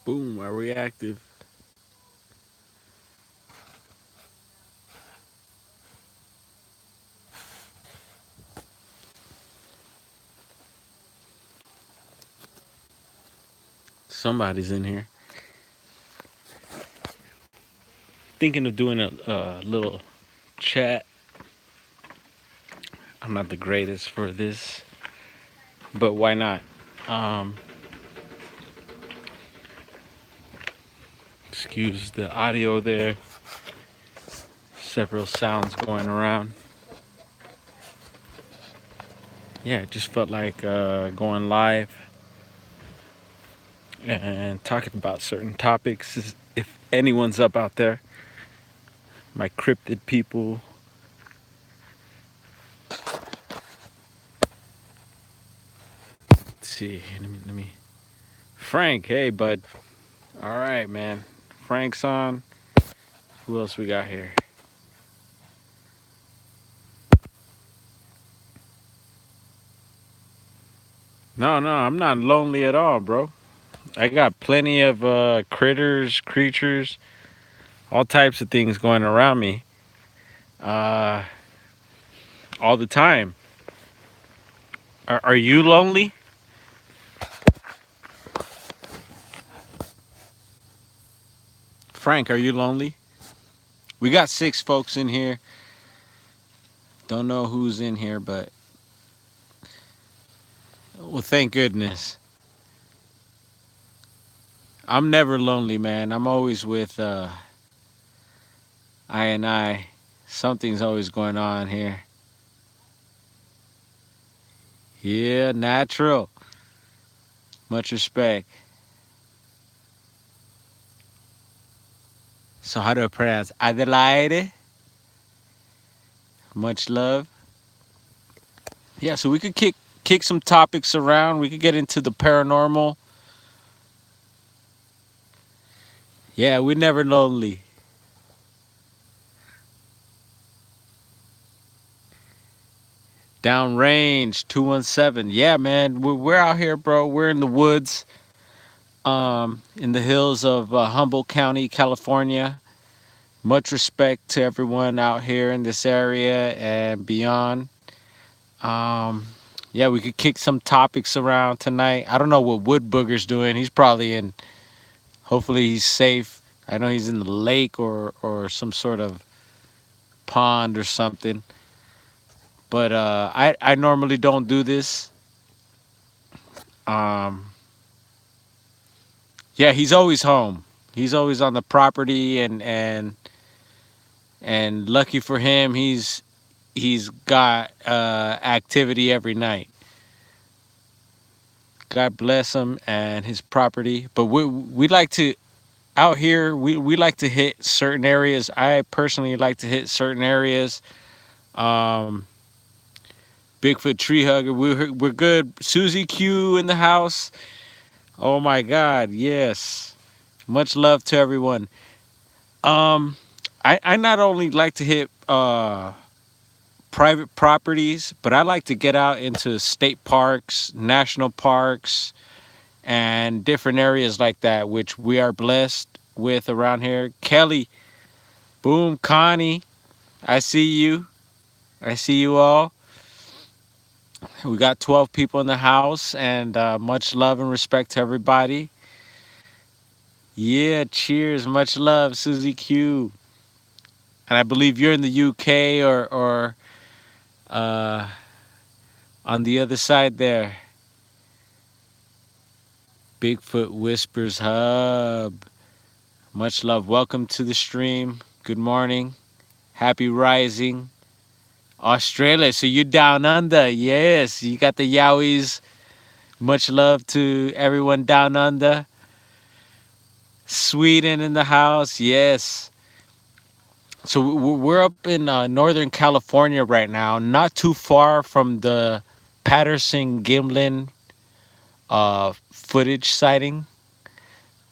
Boom, are we active? Somebody's in here. Thinking of doing a little chat. I'm not the greatest for this, but why not? Um, Excuse the audio there. Several sounds going around. Yeah, it just felt like going live and talking about certain topics. If anyone's up out there, my cryptid people. Let's see. Let me. Frank, hey bud. All right, man. Frank's on. Who else we got here? No, no, I'm not lonely at all, bro. I got plenty of critters, creatures, all types of things going around me uh, all the time. Are you lonely? Frank, are you lonely? We got 6 folks in here. Don't know who's in here, but well, thank goodness. I'm never lonely, man. I'm always with I and I. Something's always going on here. Yeah, natural. Much respect. So how do I pronounce Adelaide? Much love. Yeah, so we could kick some topics around. We could get into the paranormal. Yeah, we're never lonely. Downrange 217. Yeah, man, we're out here, bro. We're in the woods, in the hills of Humboldt County, California. Much respect to everyone out here in this area and beyond. Um, yeah, we could kick some topics around tonight. I don't know what Wood Booger's doing. He's probably in. Hopefully, he's safe. I know he's in the lake or some sort of pond or something. But I normally don't do this. Um, yeah, he's always home. He's always on the property, and lucky for him, he's got activity every night. God bless him and his property. But we like to out here. We like to hit certain areas. I personally like to hit certain areas. Um, Bigfoot tree hugger. We're good. Susie Q in the house. Oh my God, yes. Much love to everyone. Um, I not only like to hit private properties, but I like to get out into state parks, national parks, and different areas like that, which we are blessed with around here. Kelly, boom, Connie, I see you. I see you all. We got 12 people in the house, and much love and respect to everybody. Yeah, cheers. Much love, Susie Q. And I believe you're in the UK or uh, on the other side there. Bigfoot Whispers Hub. Much love. Welcome to the stream. Good morning. Happy rising. Australia. So you're down under. Yes. You got the Yowies. Much love to everyone down under. Sweden in the house. Yes. So we're up in Northern California right now, not too far from the Patterson Gimlin footage sighting.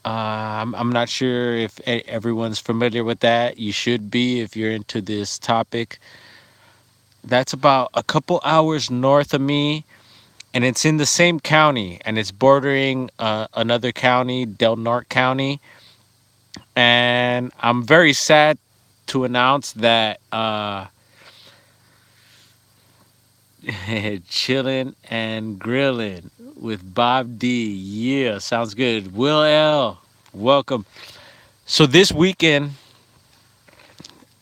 I'm not sure if everyone's familiar with that. You should be if you're into this topic. That's about a couple hours north of me, and it's in the same county, and it's bordering another county, Del Norte County. And I'm very sad to announce that chilling and grilling with Bob D. Yeah, sounds good. Will L, welcome. So this weekend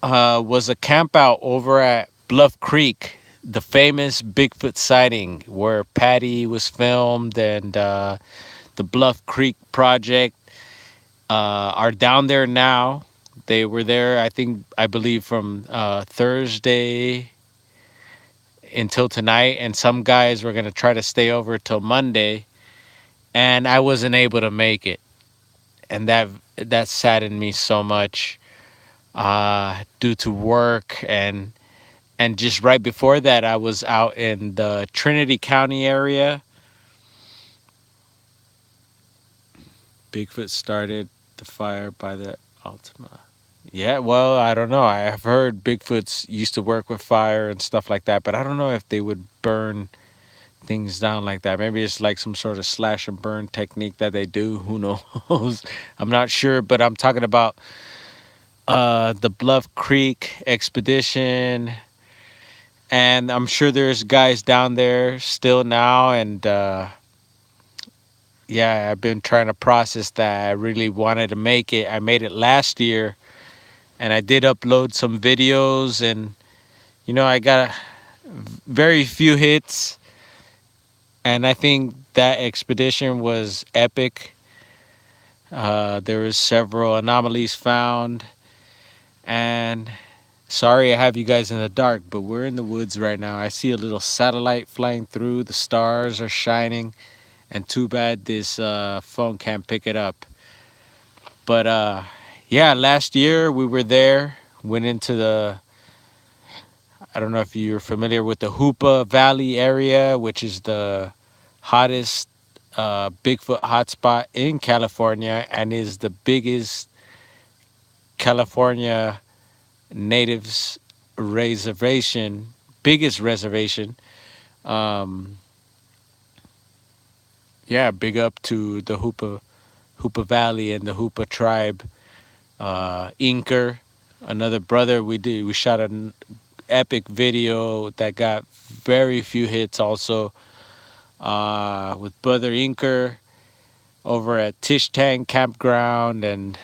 was a camp out over at Bluff Creek, the famous Bigfoot sighting where Patty was filmed, and the Bluff Creek Project are down there now. They were there, I believe, from Thursday until tonight, and some guys were gonna try to stay over till Monday, and I wasn't able to make it, and that saddened me so much due to work. And just right before that, I was out in the Trinity County area. Bigfoot started the fire by the Altima. Yeah, well, I don't know. I have heard Bigfoots used to work with fire and stuff like that, but I don't know if they would burn things down like that. Maybe it's like some sort of slash and burn technique that they do. Who knows? I'm not sure, but I'm talking about the Bluff Creek expedition, and I'm sure there's guys down there still now. And yeah, I've been trying to process that. I really wanted to make it. I made it last year, and I did upload some videos, and I got very few hits, and I think that expedition was epic. There was several anomalies found, and sorry I have you guys in the dark, but we're in the woods right now. I see a little satellite flying through. The stars are shining, and too bad this phone can't pick it up. But yeah, last year we were there. Went into the, I don't know if you're familiar with the Hoopa Valley area, which is the hottest Bigfoot hotspot in California, and is the biggest California natives reservation, biggest reservation. Um, yeah, big up to the Hoopa Valley and the Hoopa tribe. Inker, another brother, we shot an epic video that got very few hits also, with brother Inker over at Tish Tang Campground, and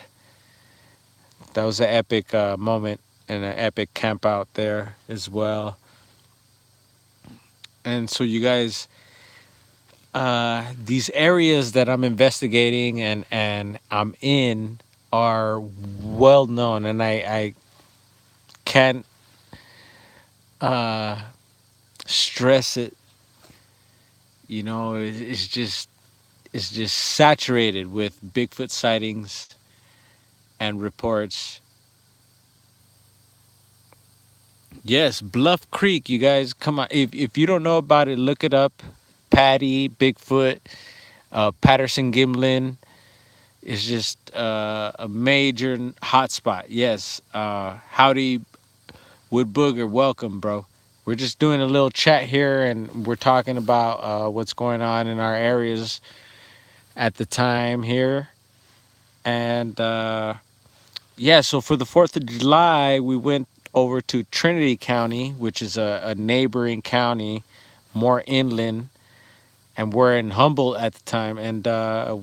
that was an epic moment and an epic camp out there as well. And so you guys, these areas that I'm investigating and I'm in are well known, and I can't uh, stress it. It's just saturated with Bigfoot sightings and reports. Yes, Bluff Creek, you guys, come on. If you don't know about it, look it up. Patty, Bigfoot, Patterson Gimlin is just a major hotspot. Yes. Howdy, Wood Booger, welcome, bro. We're just doing a little chat here, and we're talking about what's going on in our areas at the time here. And yeah, so for the 4th of July, we went over to Trinity County, which is a neighboring county, more inland. And we're in Humboldt at the time. And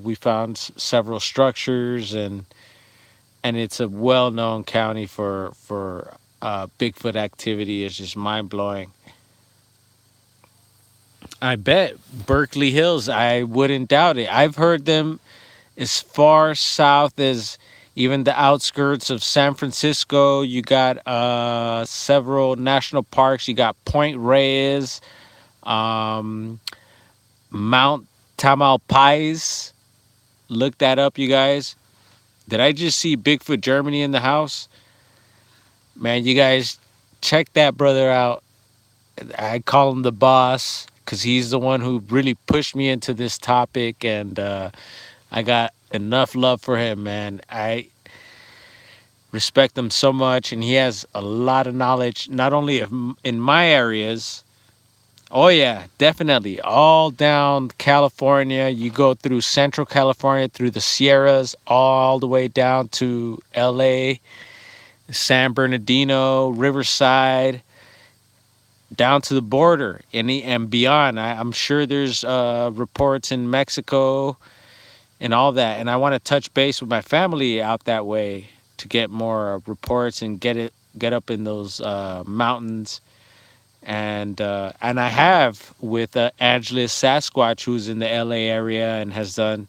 we found several structures, and it's a well known county for Bigfoot activity. It's just mind blowing. I bet Berkeley Hills, I wouldn't doubt it. I've heard them as far south as even the outskirts of San Francisco. You got several national parks. You got Point Reyes, um, Mount Tamalpais. Look that up, you guys. Did I just see Bigfoot Germany in the house? Man, you guys check that brother out. I call him the boss because he's the one who really pushed me into this topic, and I got enough love for him, man. I respect him so much, and he has a lot of knowledge, not only in my areas, Oh yeah, definitely. All down California. You go through Central California, through the Sierras, all the way down to LA, San Bernardino, Riverside, down to the border and beyond. I'm sure there's reports in Mexico and all that. And I want to touch base with my family out that way to get more reports and get up in those mountains. And I have with Angeles Sasquatch, who's in the LA area and has done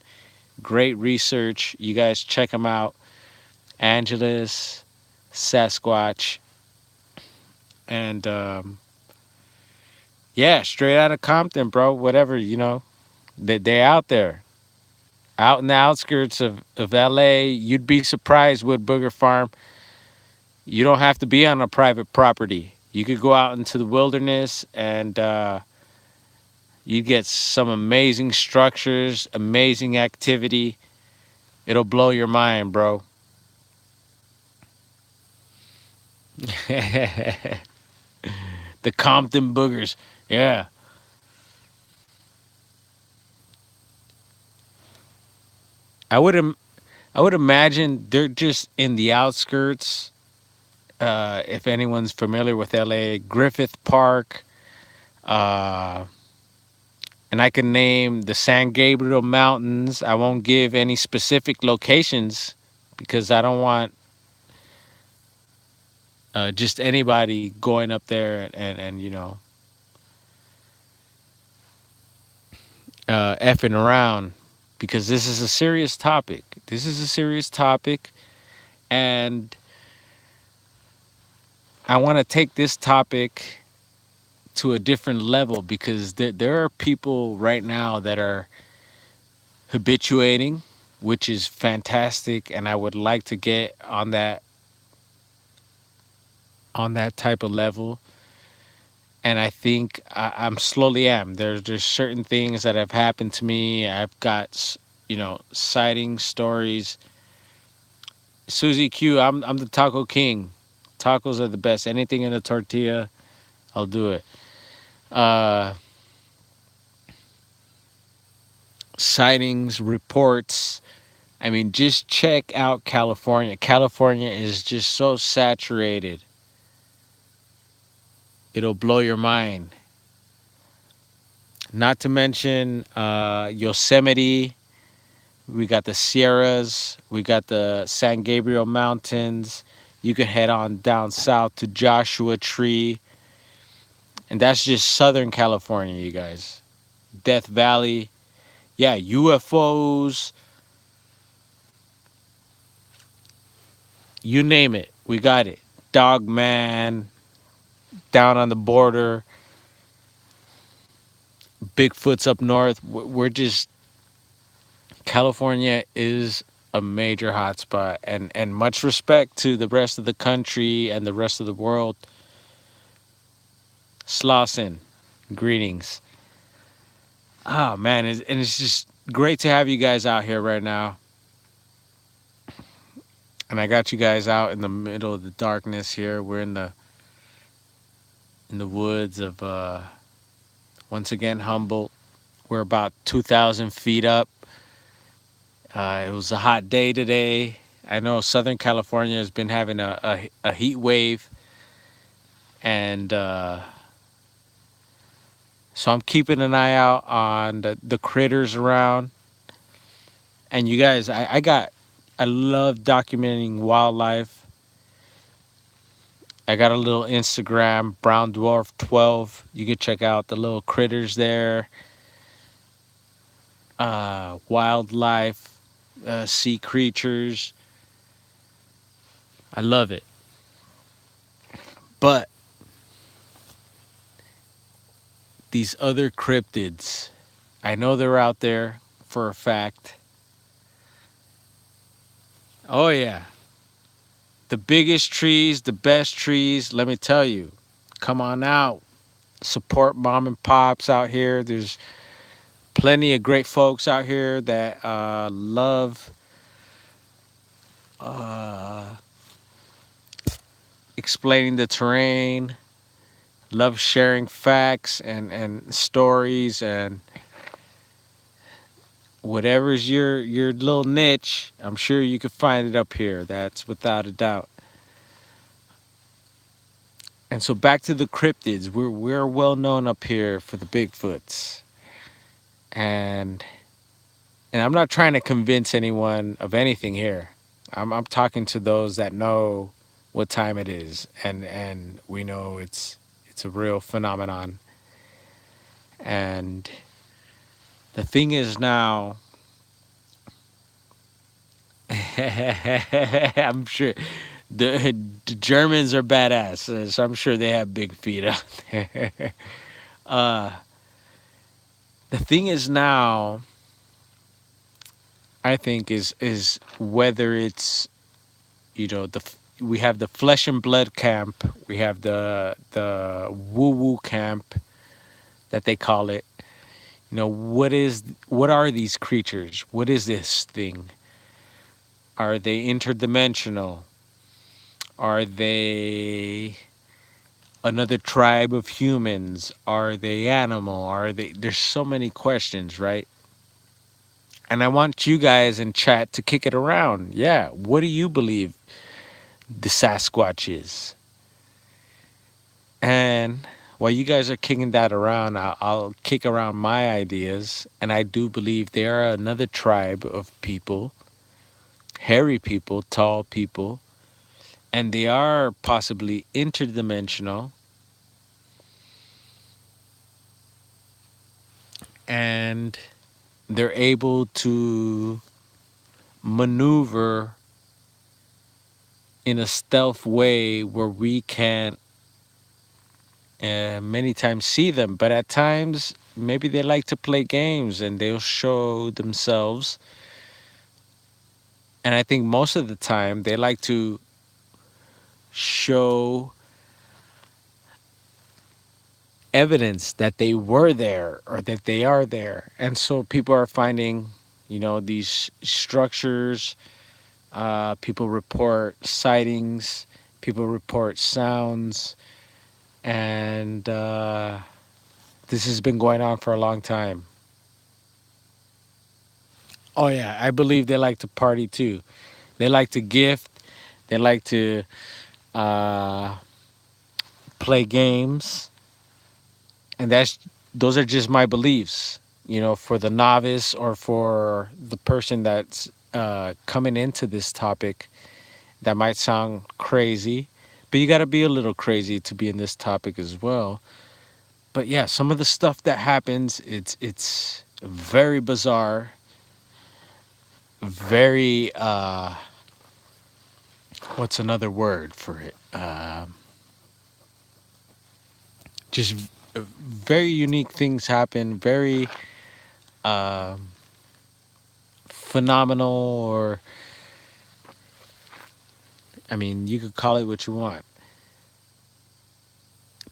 great research. You guys check him out, Angeles Sasquatch, and yeah, straight out of Compton, bro. Whatever, they out there, out in the outskirts of LA. You'd be surprised, Wood Booger Farm. You don't have to be on a private property. You could go out into the wilderness and you get some amazing structures, amazing activity. It'll blow your mind, bro. The Compton Boogers. Yeah. I would I would imagine they're just in the outskirts. If anyone's familiar with LA, Griffith Park, uh, and I can name the San Gabriel Mountains. I won't give any specific locations because I don't want just anybody going up there and effing around because this is a serious topic. This is a serious topic, and I want to take this topic to a different level because there are people right now that are habituating, which is fantastic, and I would like to get on that type of level. And I think I'm slowly am. There's certain things that have happened to me. I've got sighting stories. Susie Q, I'm the taco king. Tacos are the best. Anything in a tortilla, I'll do it. Uh, Sightings, reports. I mean, just check out California. California is just so saturated. It'll blow your mind. Not to mention Yosemite. We got the Sierras. We got the San Gabriel Mountains. You can head on down south to Joshua Tree. And that's just Southern California, you guys. Death Valley. Yeah, UFOs. You name it. We got it. Dogman. Down on the border. Bigfoot's up north. We're just California is a major hotspot, and much respect to the rest of the country and the rest of the world. Slauson, greetings. Oh man, and it's just great to have you guys out here right now. And I got you guys out in the middle of the darkness here. We're in the woods of once again Humboldt. We're about 2,000 feet up. It was a hot day today. I know Southern California has been having a heat wave, and so I'm keeping an eye out on the critters around. And you guys, I love documenting wildlife. I got a little Instagram, Brown Dwarf 12. You can check out the little critters there. Wildlife, sea creatures. I love it. But these other cryptids, I know they're out there for a fact. Oh yeah, the biggest trees, the best trees. Let me tell you, come on out. Support mom and pops out here. There's plenty of great folks out here that love uh, explaining the terrain, Love sharing facts and stories and whatever's your little niche. I'm sure you could find it up here. That's without a doubt. And so back to the cryptids. We're well known up here for the Bigfoots. And I'm not trying to convince anyone of anything here. I'm talking to those that know what time it is, and we know it's a real phenomenon. And the thing is now, I'm sure the Germans are badass, so I'm sure they have big feet out there. uh, the thing is now, I think is whether it's, we have the flesh and blood camp, we have the woo woo camp that they call it. What are these creatures? What is this thing? Are they interdimensional? Are they another tribe of humans? Are they animal? Are they There's so many questions, right? And I want you guys in chat to kick it around. Yeah, what do you believe the Sasquatch is? And while you guys are kicking that around, I'll kick around my ideas. And I do believe they are another tribe of people, hairy people, tall people, and they are possibly interdimensional. And they're able to maneuver in a stealth way where we can't many times see them. But at times, maybe they like to play games and they'll show themselves. And I think most of the time they like to show evidence that they were there or that they are there. And so people are finding, these structures. People report sightings, people report sounds, and this has been going on for a long time. Oh, yeah, I believe they like to party too. They like to gift, they like to uh, play games, and those are just my beliefs. For the novice or for the person that's coming into this topic, that might sound crazy, but you got to be a little crazy to be in this topic as well. But yeah, some of the stuff that happens, it's very bizarre, very what's another word for it? Just very unique things happen, very phenomenal, or I mean, you could call it what you want.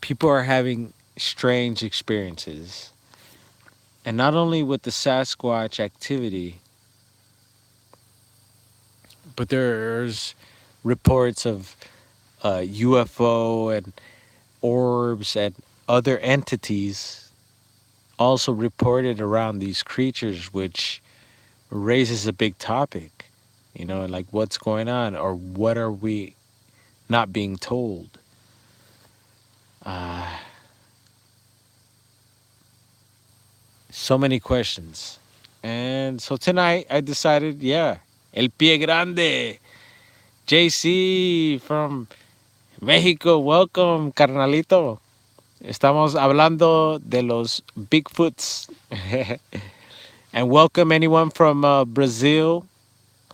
People are having strange experiences. And not only with the Sasquatch activity, but there's reports of UFO and orbs and other entities also reported around these creatures, which raises a big topic, like what's going on or what are we not being told? Uh, so many questions. And so tonight I decided, yeah, El Pie Grande, JC from Mexico, welcome, carnalito. Estamos hablando de los Bigfoots. And welcome anyone from Brazil.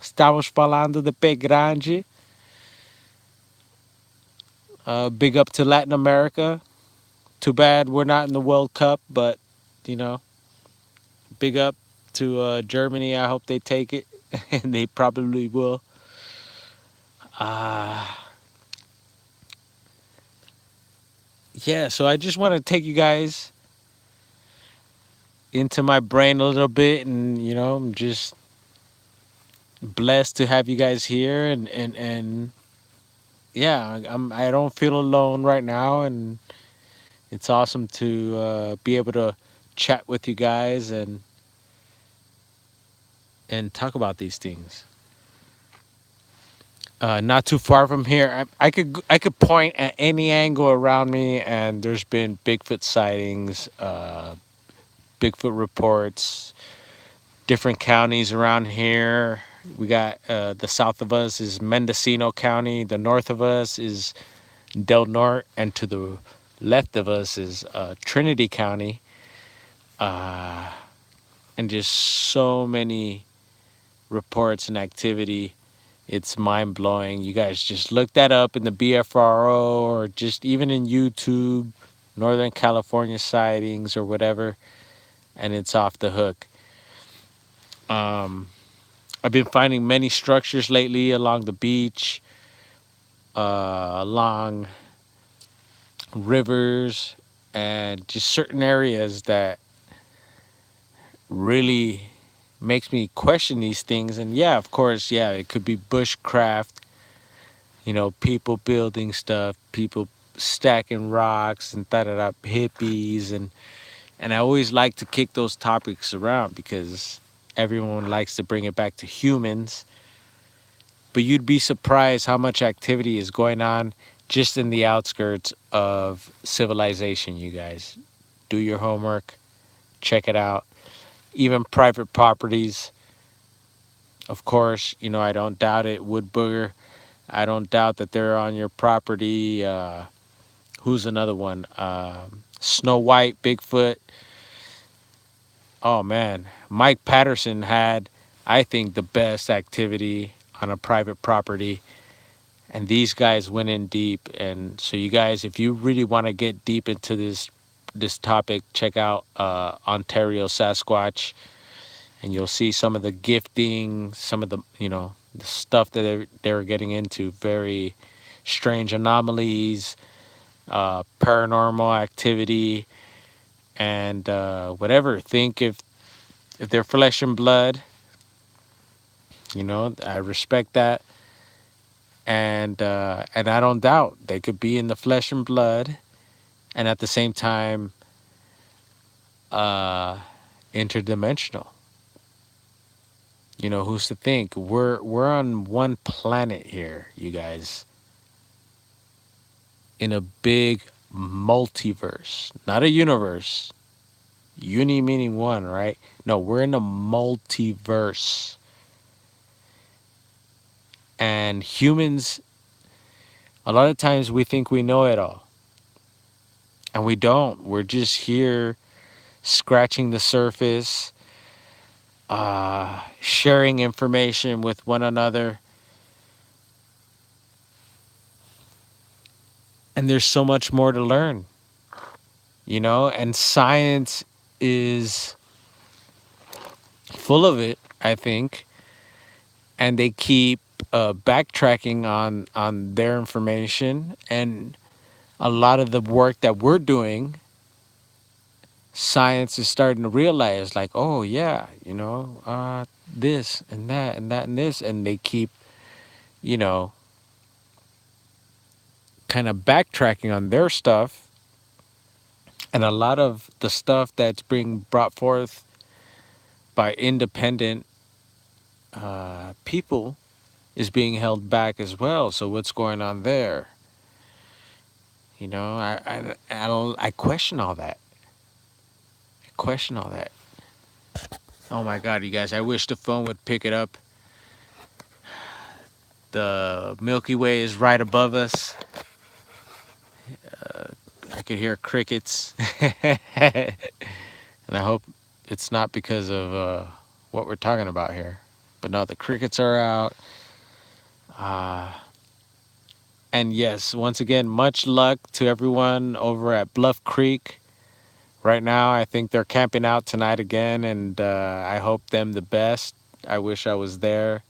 Estamos falando de Pé Grande. Big up to Latin America. Too bad we're not in the World Cup, but, you know, big up to Germany. I hope they take it, and they probably will. Uh, yeah, so I just want to take you guys into my brain a little bit, and, I'm just blessed to have you guys here, and yeah, I don't feel alone right now, and It's awesome to be able to chat with you guys and talk about these things. Not too far from here, I could point at any angle around me, and there's been Bigfoot sightings, Bigfoot reports, different counties around here. We got the south of us is Mendocino County. The north of us is Del Norte, and to the left of us is Trinity County. Uh, and just so many reports and activity. It's mind blowing. You guys just look that up in the BFRO or just even in YouTube, Northern California sightings or whatever, and it's off the hook. Um, I've been finding many structures lately along the beach, along rivers, and just certain areas that really makes me question these things. And yeah, of course, yeah, it could be bushcraft, people building stuff, people stacking rocks and da da da, hippies, and I always like to kick those topics around because everyone likes to bring it back to humans. But you'd be surprised how much activity is going on just in the outskirts of civilization. You guys do your homework, check it out. Even private properties, of course, I don't doubt it. Wood booger, I don't doubt that they're on your property. Who's another one? Snow White, Bigfoot. Oh man, Mike Patterson had, I think, the best activity on a private property, and these guys went in deep. And so, you guys, if you really want to get deep into this topic, check out Ontario Sasquatch, and you'll see some of the gifting, some of the stuff that they were getting into. Very strange anomalies, paranormal activity, and whatever. Think if they're flesh and blood, I respect that, and I don't doubt they could be in the flesh and blood, and at the same time, uh, interdimensional. Who's to think we're on one planet here, you guys, in a big multiverse, not a universe. Uni meaning one, right? No, we're in a multiverse. And humans, a lot of times we think we know it all. And we don't. We're just here scratching the surface, sharing information with one another. And there's so much more to learn, and science is full of it, I think. And they keep backtracking on their information, and a lot of the work that we're doing, science is starting to realize, like, oh yeah, this and that and that and this, and they keep, you know kind of backtracking on their stuff. And a lot of the stuff that's being brought forth by independent people is being held back as well. So what's going on there? I question all that. I question all that. Oh my God, you guys! I wish the phone would pick it up. The Milky Way is right above us. I could hear crickets, and I hope it's not because of what we're talking about here. But no, the crickets are out. Uh, and yes, once again, much luck to everyone over at Bluff Creek. Right now, I think they're camping out tonight again, and I hope them the best. I wish I was there.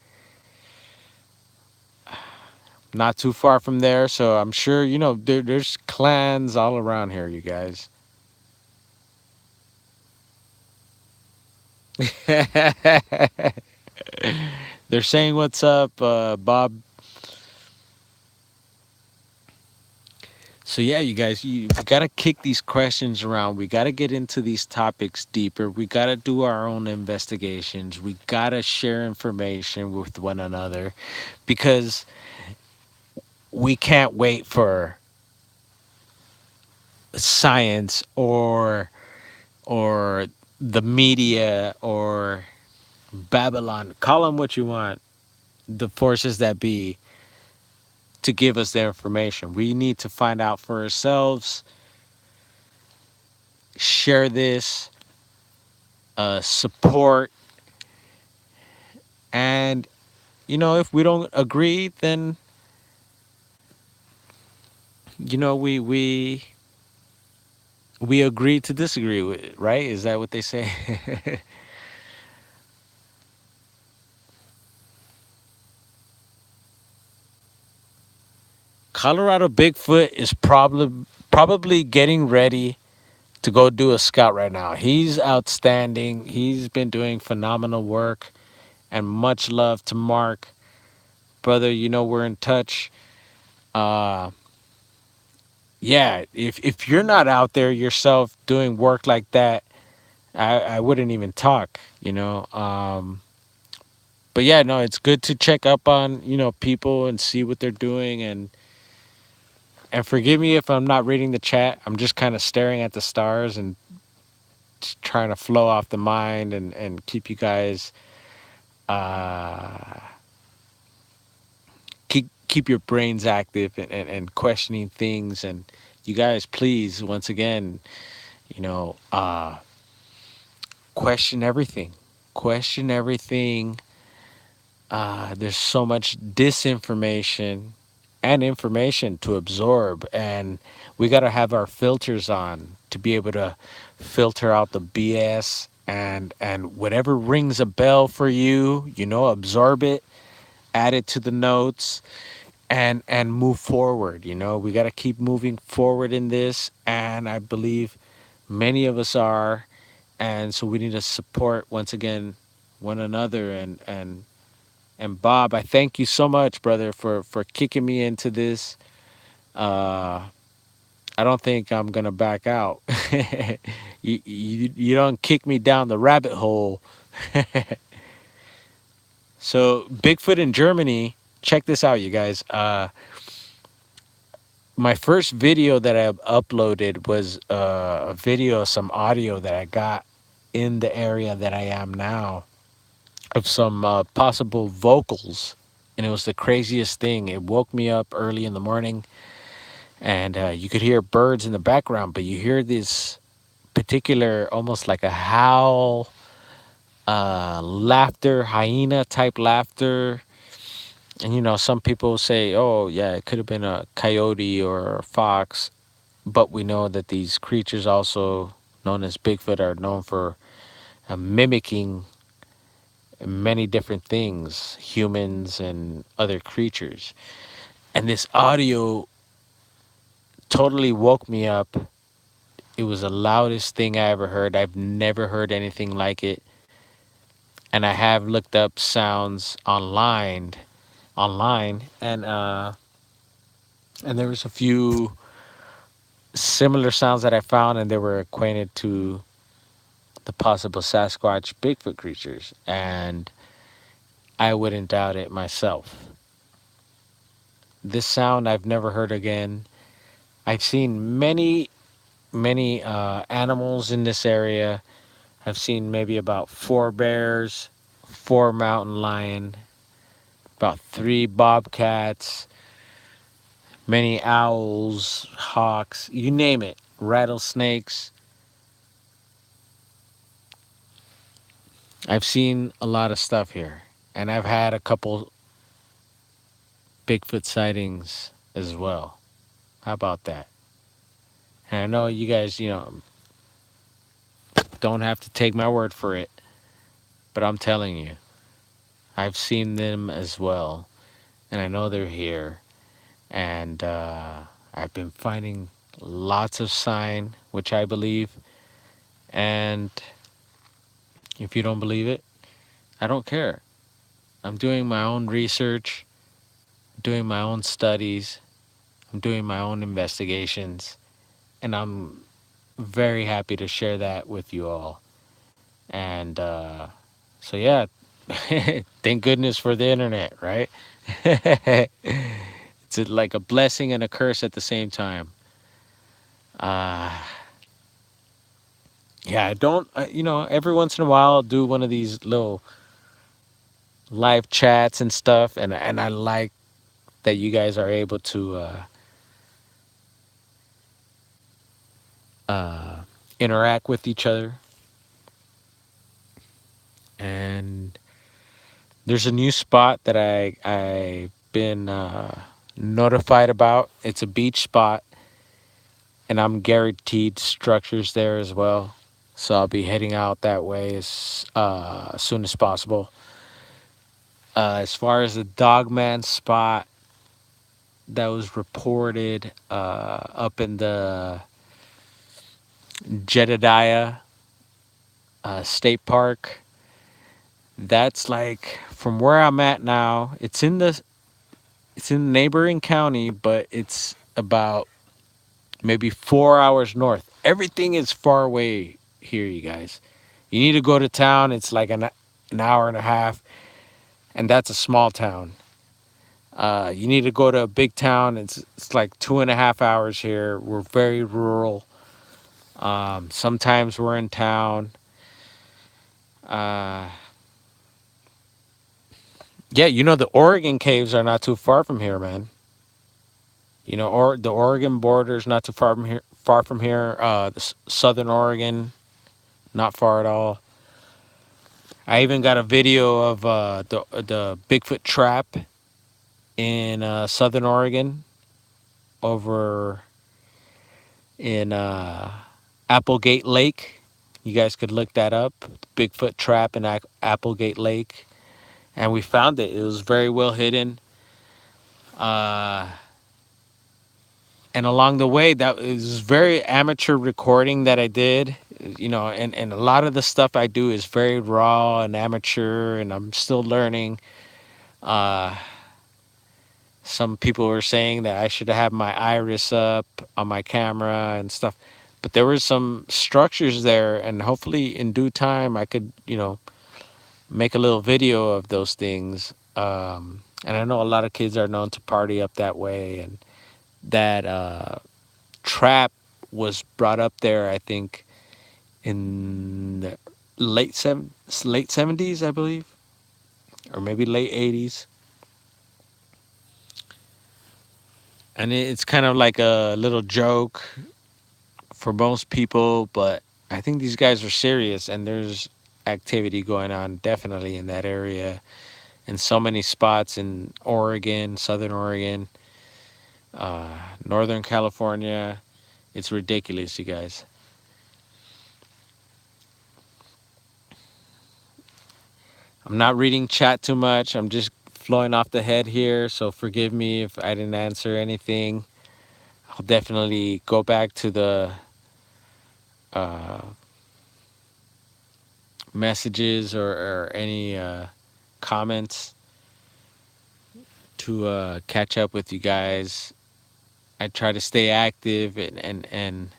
Not too far from there, so I'm sure there's clans all around here, you guys. They're saying what's up, Bob. So yeah, you guys, we gotta kick these questions around. We gotta get into these topics deeper. We gotta do our own investigations. We gotta share information with one another, because we can't wait for science or the media or Babylon. Call them what you want. The forces that be, to give us the information. We need to find out for ourselves. Share this, support, and if we don't agree, then we agree to disagree with it, right? Is that what they say? Colorado Bigfoot is probably getting ready to go do a scout right now. He's outstanding. He's been doing phenomenal work, and much love to Mark, brother. We're in touch. Uh, yeah, if you're not out there yourself doing work like that, I wouldn't even talk. But yeah, no, it's good to check up on people and see what they're doing, and forgive me if I'm not reading the chat. I'm just kind of staring at the stars and just trying to flow off the mind, and keep you guys uh keep your brains active, and questioning things. And you guys, please, once again, you know uh question everything. Question everything. There's so much disinformation and information to absorb, and we got to have our filters on to be able to filter out the BS, and whatever rings a bell for you, absorb it, add it to the notes, and move forward. We got to keep moving forward in this, and I believe many of us are, and so we need to support once again one another. And Bob, I thank you so much, brother, for kicking me into this. Uh, I don't think I'm gonna back out. You don't kick me down the rabbit hole. So Bigfoot in Germany. Check this out, you guys. My first video that I uploaded was a video, some audio that I got in the area that I am now, of some possible vocals, and it was the craziest thing. It woke me up early in the morning, and you could hear birds in the background, but you hear this particular, almost like a howl, laughter, hyena type laughter. And some people say, oh yeah, it could have been a coyote or a fox, but we know that these creatures, also known as Bigfoot, are known for mimicking many different things, humans and other creatures. And this audio totally woke me up. It was the loudest thing I ever heard. I've never heard anything like it. And I have looked up sounds online, and there was a few similar sounds that I found, and they were acquainted to the possible Sasquatch Bigfoot creatures, and I wouldn't doubt it myself. This sound I've never heard again. I've seen many animals in this area. I've seen maybe about 4 bears, 4 mountain lion, about 3 bobcats, many owls, hawks, you name it, rattlesnakes. I've seen a lot of stuff here, and I've had a couple Bigfoot sightings as well. How about that? And I know you guys, don't have to take my word for it, but I'm telling you, I've seen them as well, and I know they're here. And I've been finding lots of sign, which I believe. And if you don't believe it, I don't care. I'm doing my own research, doing my own studies, I'm doing my own investigations, and I'm very happy to share that with you all. And so, yeah, thank goodness for the internet, right? It's like a blessing and a curse at the same time. Uh, yeah, I don't, every once in a while I'll do one of these little live chats and stuff, and I like that you guys are able to uh, interact with each other. And there's a new spot that I've been notified about. It's a beach spot, and I'm guaranteed structures there as well. So I'll be heading out that way as soon as possible. As far as the Dogman spot that was reported up in the Jedediah State Park, that's like from where I'm at now. It's in the neighboring county, but it's about maybe 4 hours north. Everything is far away here, you guys. You need to go to town. It's like an hour and a half, and that's a small town. You need to go to a big town. It's like 2.5 hours here. We're very rural. Sometimes we're in town. Uh, yeah, the Oregon caves are not too far from here, man. Or the Oregon border is not too far from here. Far from here. Southern Oregon, not far at all. I even got a video of the Bigfoot trap in Southern Oregon over in Applegate Lake. You guys could look that up. Bigfoot trap in Applegate Lake, and we found it. It was very well hidden. Uh, and along the way, that was very amateur recording that I did. And a lot of the stuff I do is very raw and amateur, and I'm still learning. Uh, Some people were saying that I should have my iris up on my camera and stuff. But there were some structures there, and hopefully in due time I could, make a little video of those things. And I know a lot of kids are known to party up that way, and that trap was brought up there, I think, in the late 70s, I believe, or maybe late 80s. And it's kind of like a little joke for most people, but I think these guys are serious, and there's activity going on definitely in that area, in so many spots in Oregon, Southern Oregon, Northern California. It's ridiculous, you guys. I'm not reading chat too much. I'm just flowing off the head here, so forgive me if I didn't answer anything. I'll definitely go back to the uh, messages or any comments to catch up with you guys. I try to stay active and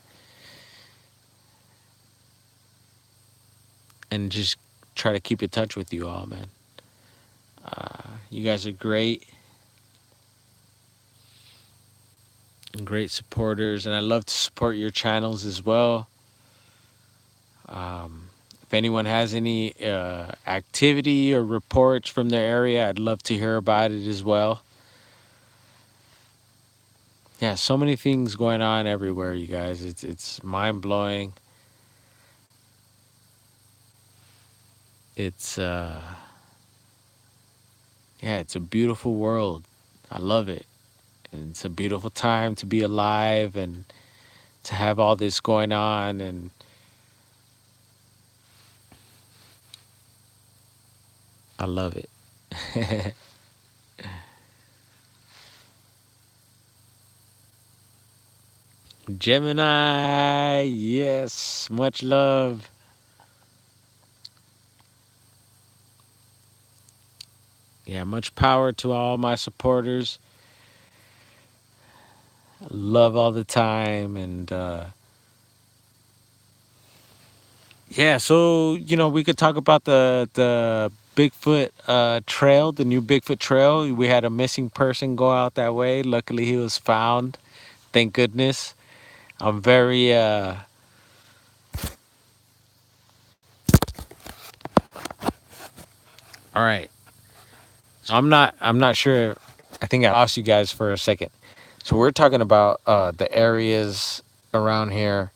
just try to keep in touch with you all, man. You guys are great, and great supporters, and I love to support your channels as well. If anyone has any activity or reports from their area, I'd love to hear about it as well. Yeah, so many things going on everywhere, you guys. It's mind blowing. It's yeah, it's a beautiful world. I love it. And it's a beautiful time to be alive and to have all this going on, and I love it. Gemini, yes, much love. Yeah, much power to all my supporters. love all the time. And yeah, so we could talk about the Bigfoot trail, the new Bigfoot trail. We had a missing person go out that way. Luckily, he was found. Thank goodness. I'm very all right. So I'm not sure. I think I lost you guys for a second. So we're talking about the areas around here.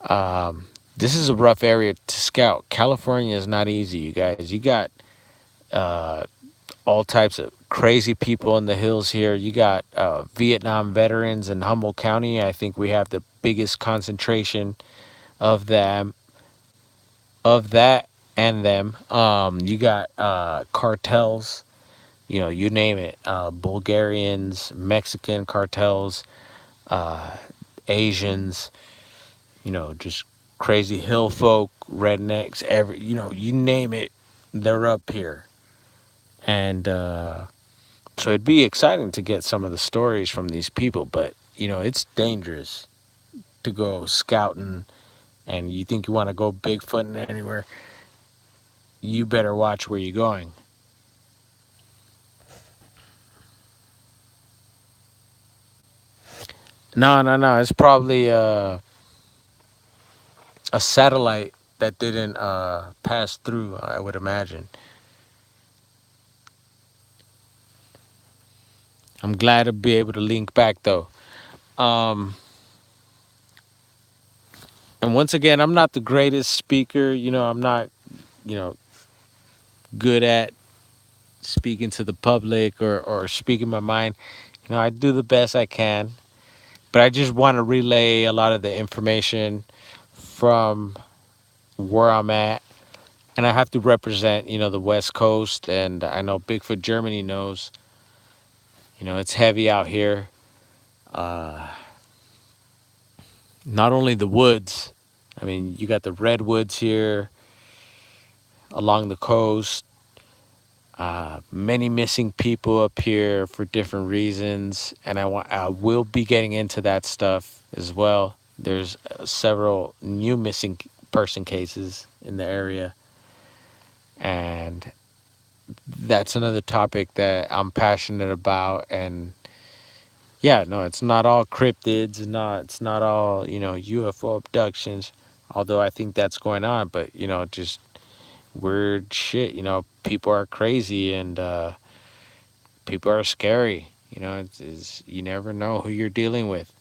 Um, this is a rough area to scout. California is not easy, you guys. You got uh, all types of crazy people in the hills here. You got Vietnam veterans in Humboldt County. I think we have the biggest concentration of them, of that, and them. You got cartels. You name it. Bulgarians, Mexican cartels, uh, Asians. Just crazy hill folk, rednecks. You name it, they're up here. And so it'd be exciting to get some of the stories from these people, but it's dangerous to go scouting and you think you want to go bigfooting anywhere, you better watch where you're going. No, no, no. It's probably a satellite that didn't pass through, I would imagine. I'm glad to be able to link back though. Um, and once again, I'm not the greatest speaker. I'm not, you know, good at speaking to the public or speaking my mind. I do the best I can, but I just want to relay a lot of the information from where I'm at. And I have to represent, the West Coast. And I know Bigfoot Germany knows, it's heavy out here. Uh, Not only the woods, I mean, you got the redwoods here along the coast. Many missing people up here for different reasons, and I will be getting into that stuff as well. There's several new missing person cases in the area, and that's another topic that I'm passionate about. And yeah, no, it's not all cryptids, it's not all UFO abductions, although I think that's going on. But just weird shit. People are crazy and people are scary. You never know who you're dealing with.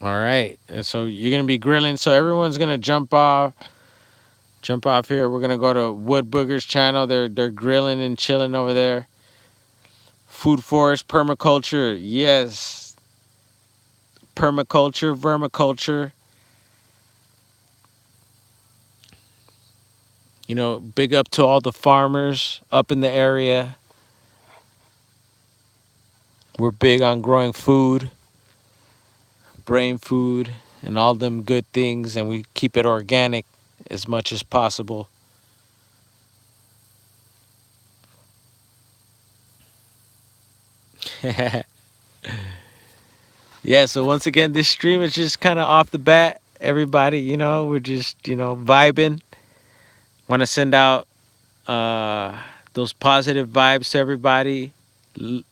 All right, and so you're gonna be grilling. So everyone's gonna jump off here. We're gonna go to Wood Booger's channel. They're grilling and chilling over there. Food forest permaculture, yes, permaculture, vermiculture. Big up to all the farmers up in the area. We're big on growing food, brain food, and all them good things, and we keep it organic as much as possible. Yeah, so once again, this stream is just kind of off the bat. Everybody, we're just, vibing. Want to send out uh, those positive vibes to everybody. L-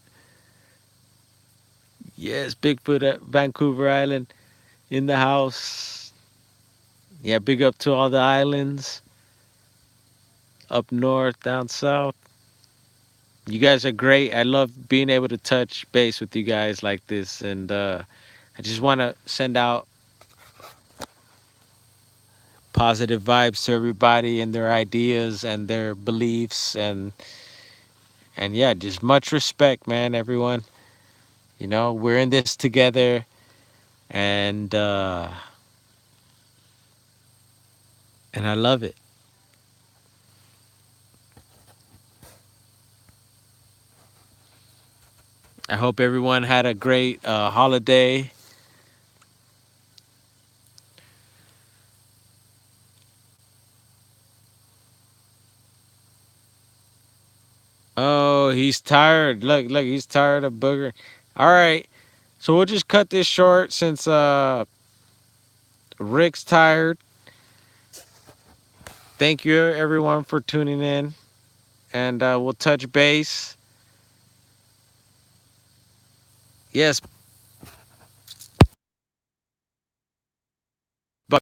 Yes, Bigfoot at Vancouver Island in the house. Yeah, big up to all the islands up north, down south. You guys are great. I love being able to touch base with you guys like this. And I just want to send out positive vibes to everybody and their ideas and their beliefs. And yeah, just much respect, man, everyone. We're in this together. And I love it. I hope everyone had a great holiday. Oh, he's tired. Look, he's tired of Booger. All right. So we'll just cut this short since Rick's tired. Thank you everyone for tuning in, and we'll touch base. Yes.